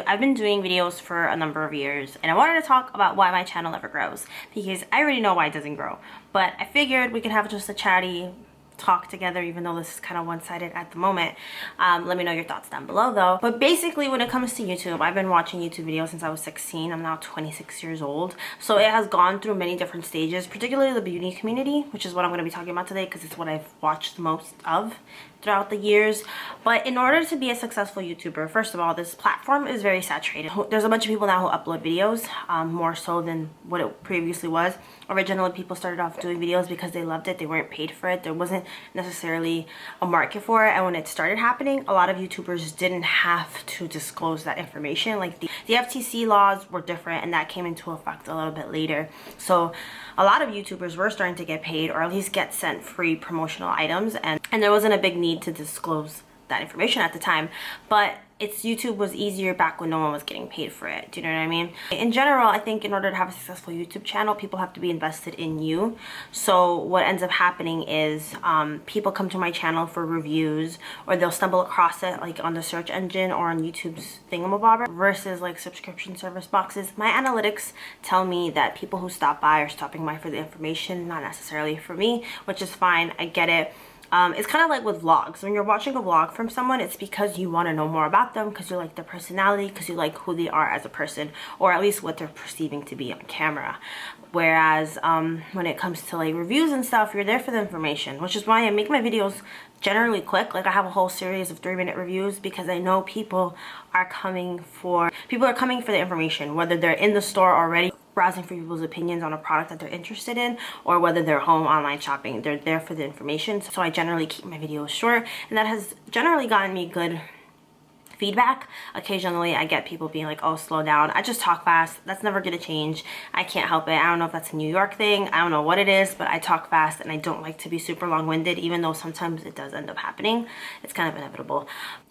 I've been doing videos for a number of years and I wanted to talk about why my channel never grows because I already know why it doesn't grow, but I figured we could have just a chatty talk together, even though this is kind of one-sided at the moment. Let me know your thoughts down below though. But basically, when it comes to YouTube, I've been watching YouTube videos since I was 16. I'm now 26 years old, so it has gone through many different stages, particularly the beauty community, which is what I'm going to be talking about today because it's what I've watched the most of throughout the years. But in order to be a successful YouTuber, first of all, this platform is very saturated. There's a bunch of people now who upload videos, more so than what it previously was. Originally, people started off doing videos because they loved it. They weren't paid for it. There wasn't necessarily a market for it. And when it started happening, a lot of YouTubers didn't have to disclose that information. Like the FTC laws were different, and that came into effect a little bit later. So a lot of YouTubers were starting to get paid, or at least get sent free promotional items, and there wasn't a big need to disclose that information at the time. But YouTube was easier back when no one was getting paid for it. Do you know what I mean? In general, I think in order to have a successful YouTube channel, people have to be invested in you. So what ends up happening is people come to my channel for reviews, or they'll stumble across it like on the search engine or on YouTube's thingamabobber, versus like subscription service boxes. My analytics tell me that people who stop by are stopping by for the information, not necessarily for me, which is fine. I get it. It's kind of like with vlogs. When you're watching a vlog from someone, it's because you want to know more about them, because you like their personality, because you like who they are as a person, or at least what they're perceiving to be on camera. Whereas when it comes to like reviews and stuff, you're there for the information, which is why I make my videos generally quick. Like I have a whole series of 3-minute reviews because I know people are coming for the information, whether they're in the store already browsing for people's opinions on a product that they're interested in, or whether they're home online shopping. They're there for the information. So I generally keep my videos short, and that has generally gotten me good feedback. Occasionally I get people being like, oh, slow down. I just talk fast. That's never gonna change. I can't help it. I don't know if that's a New York thing. I don't know what it is, but I talk fast and I don't like to be super long-winded, even though sometimes it does end up happening. It's kind of inevitable.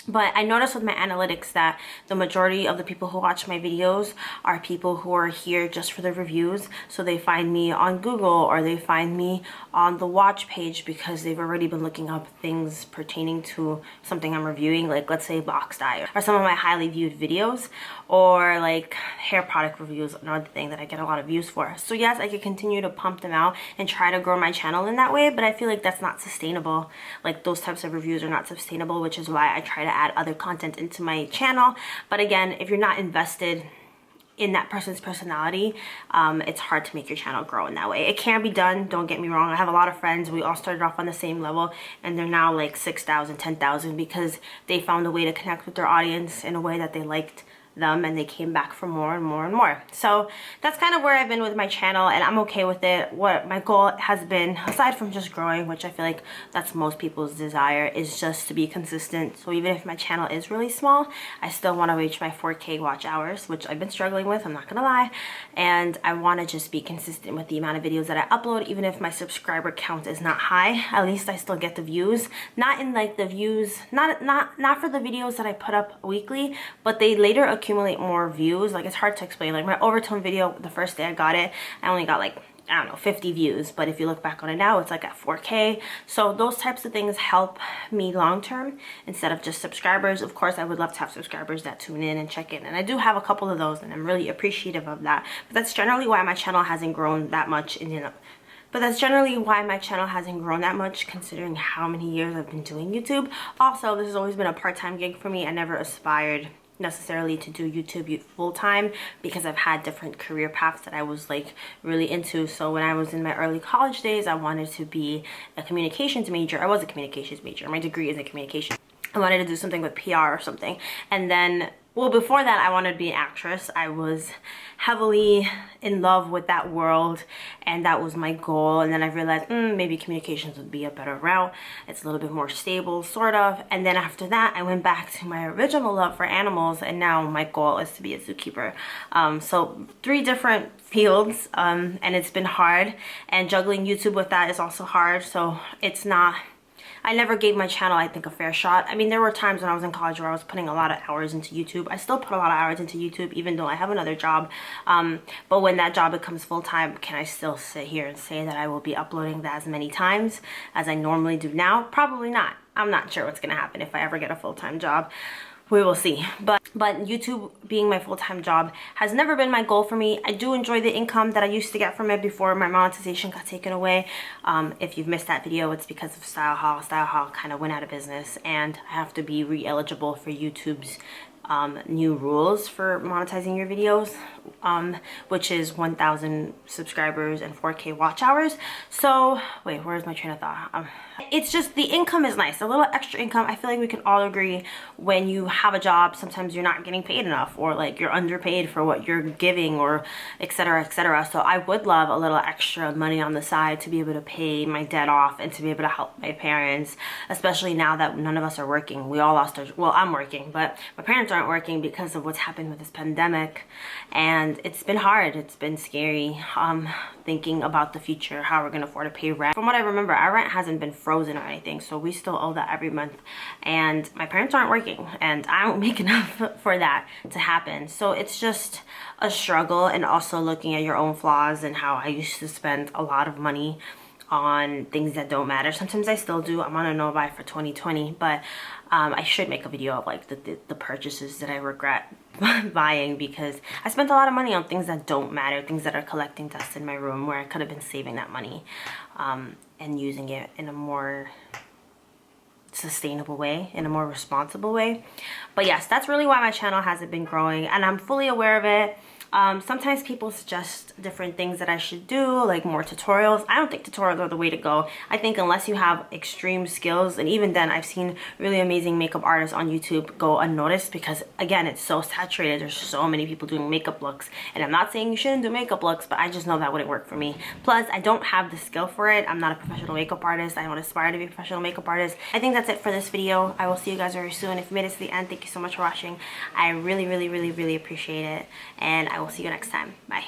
But I noticed with my analytics that the majority of the people who watch my videos are people who are here just for the reviews. So they find me on Google, or they find me on the watch page because they've already been looking up things pertaining to something I'm reviewing, like let's say box dye, or some of my highly viewed videos, or like hair product reviews, another thing that I get a lot of views for. So yes, I could continue to pump them out and try to grow my channel in that way, but I feel like that's not sustainable. Like those types of reviews are not sustainable, which is why I try to add other content into my channel. But again, if you're not invested in that person's personality, it's hard to make your channel grow in that way. It can be done, don't get me wrong. I have a lot of friends, we all started off on the same level, and they're now like 6,000, 10,000 because they found a way to connect with their audience in a way that they liked them, and they came back for more and more and more. So that's kind of where I've been with my channel, and I'm okay with it. What my goal has been, aside from just growing, which I feel like that's most people's desire, is just to be consistent. So even if my channel is really small, I still want to reach my 4K watch hours, which I've been struggling with, I'm not gonna lie. And I want to just be consistent with the amount of videos that I upload. Even if my subscriber count is not high, at least I still get the views. Not in like the views, not for the videos that I put up weekly, but they later accumulate more views. Like it's hard to explain. Like my overtone video, the first day I got it, I only got like, I don't know, 50 views, but if you look back on it now, it's like at 4K. So those types of things help me long term instead of just subscribers. Of course, I would love to have subscribers that tune in and check in, and I do have a couple of those, and I'm really appreciative of that. But that's generally why my channel hasn't grown that much considering how many years I've been doing YouTube. Also, this has always been a part-time gig for me. I never aspired necessarily to do YouTube full-time because I've had different career paths that I was like really into. So when I was in my early college days, I wanted to be a communications major. I was a communications major. My degree is in communication. I wanted to do something with PR or something. And then, well, before that, I wanted to be an actress. I was heavily in love with that world, and that was my goal. And then I realized maybe communications would be a better route. It's a little bit more stable, sort of. And then after that, I went back to my original love for animals, and now my goal is to be a zookeeper. So 3 different fields, and it's been hard. And juggling YouTube with that is also hard. So it's not, I never gave my channel, I think, a fair shot. I mean, there were times when I was in college where I was putting a lot of hours into YouTube. I still put a lot of hours into YouTube, even though I have another job. But when that job becomes full-time, can I still sit here and say that I will be uploading that as many times as I normally do now? Probably not. I'm not sure what's gonna happen if I ever get a full-time job. we will see. But YouTube being my full-time job has never been my goal for me. I do enjoy the income that I used to get from it before my monetization got taken away. If you've missed that video, it's because of StyleHaul. StyleHaul kind of went out of business, and I have to be re-eligible for YouTube's new rules for monetizing your videos, which is 1,000 subscribers and 4K watch hours. So wait, where's my train of thought? It's just the income is nice, a little extra income. I feel like we can all agree when you have a job, sometimes you're not getting paid enough, or like you're underpaid for what you're giving, or etc, etc. So I would love a little extra money on the side to be able to pay my debt off and to be able to help my parents, especially now that none of us are working. We all lost our, well, I'm working, but my parents aren't working because of what's happened with this pandemic, and it's been hard. It's been scary thinking about the future, how we're gonna afford to pay rent. From what I remember, our rent hasn't been frozen or anything, so we still owe that every month, and my parents aren't working, and I don't make enough for that to happen. So it's just a struggle, and also looking at your own flaws and how I used to spend a lot of money on things that don't matter. Sometimes I still do. I'm on a no buy for 2020, but I should make a video of like the purchases that I regret buying, because I spent a lot of money on things that don't matter, things that are collecting dust in my room, where I could have been saving that money and using it in a more sustainable way, in a more responsible way. But yes, that's really why my channel hasn't been growing, and I'm fully aware of it. Sometimes people suggest different things that I should do, like more tutorials. I don't think tutorials are the way to go. I think unless you have extreme skills, and even then I've seen really amazing makeup artists on YouTube go unnoticed, because again, it's so saturated. There's so many people doing makeup looks, and I'm not saying you shouldn't do makeup looks, but I just know that wouldn't work for me. Plus, I don't have the skill for it. I'm not a professional makeup artist. I don't aspire to be a professional makeup artist. I think that's it for this video. I will see you guys very soon. If you made it to the end, thank you so much for watching. I really, really, really, really appreciate it, and I will see you next time. Bye.